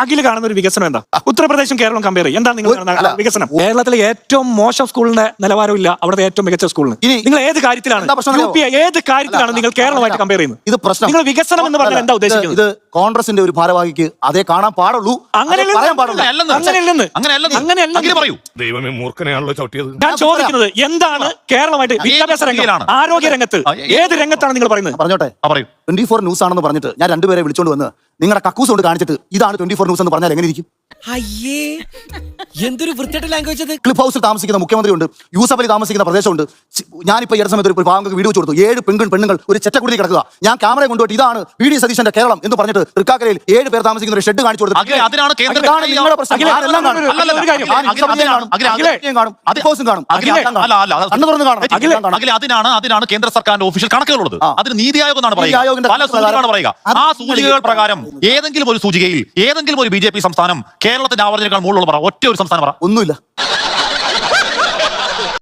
അഖിൽ കാണുന്ന ഒരു വികസനം എന്താ? ഉത്തർപ്രദേശും കേരളവും കമ്പയർ ചെയ്യും. എന്താണ് നിങ്ങൾ കാണുന്ന വികസനം? കേരളത്തിലെ ഏറ്റവും മോശം സ്കൂളിന്റെ നിലവാരമില്ല, അവിടുത്തെ ഏറ്റവും മികച്ച സ്കൂളിന്. നിങ്ങൾ ഏത് കാര്യത്തിലാണ് ഏത് കാര്യത്തിലാണ് നിങ്ങൾ കേരളമായിട്ട് കമ്പയർ ചെയ്യുന്നത്? ഇത് പ്രശ്നം. നിങ്ങൾ വികസനം എന്ന് പറഞ്ഞാൽ എന്താ ഉദ്ദേശിക്കുന്നത്? ഇത് കോൺഗ്രസിന്റെ ഒരു ഭാരവാഹിക്ക് അതേ കാണാൻ പാടുള്ളൂ. ദൈവമേ, മൂർഖനെയാണല്ലോ ചവിട്ടിയത്. ഞാൻ ചോദിക്കുന്നത് എന്താണ് കേരളമായിട്ട് വിദ്യാഭ്യാസ രംഗം, ആരോഗ്യ രംഗത്ത് ഏത് രംഗത്താണ് നിങ്ങൾ പറയുന്നത്? പറഞ്ഞോട്ടെ. 24 ന്യൂസ് ആണെന്ന് പറഞ്ഞിട്ട് ഞാൻ രണ്ടുപേരെ വിളിച്ചോണ്ട് വന്ന് നിങ്ങളുടെ കക്കൂസ് കൊണ്ട് കാണിച്ചിട്ട് ഇതാണ് 24 ന്യൂസ് എന്ന് പറഞ്ഞാൽ എങ്ങനെ ഇരിക്കും? അയ്യേ, എന്തൊരു വൃത്തിയായിട്ട് ലാംഗ്വേജ് അത്. ക്ലിഫ് ഹൗസിൽ താമസിക്കുന്ന മുഖ്യമന്ത്രിയുണ്ട്, യൂസഫ് അലി താമസിക്കുന്ന പ്രദേശമുണ്ട്. ഞാനിപ്പോ ഈ സമയത്ത് ഒരു പാവങ്ങൾക്ക് വീഡിയോ കൊടുത്തു. 7 പെണ്ണുങ്ങൾ ഒരു ചെറ്റക്കുടി കിടക്കുക. ഞാൻ ക്യാമറ കൊണ്ടുപോയിട്ട് ഇതാണ് വി ഡി സതീശന്റെ കേരളം എന്ന് പറഞ്ഞിട്ട് തൃക്കാക്കരയിൽ 7 പേർ താമസിക്കുന്ന ഒരു ഷെഡ് കാണിച്ചു കൊടുത്തു. അതിനാണ് കേന്ദ്ര സർക്കാരിന്റെ ഒഫീഷ്യൽ കണക്കുകളുള്ളത്. അതിന് നീതി ആയോഗ് എന്നാണ് പറയുക, പല സൂചികകളാണ് പറയുക. ആ സൂചികകൾ പ്രകാരം ഏതെങ്കിലും ഒരു സൂചികയിൽ ഏതെങ്കിലും ഒരു BJP സംസ്ഥാനം കേരളത്തിന്റെ ആവർജനേക്കാൾ മുകളിലുള്ള പറ, ഒറ്റ ഒരു സംസ്ഥാനം പറ. ഒന്നുമില്ല.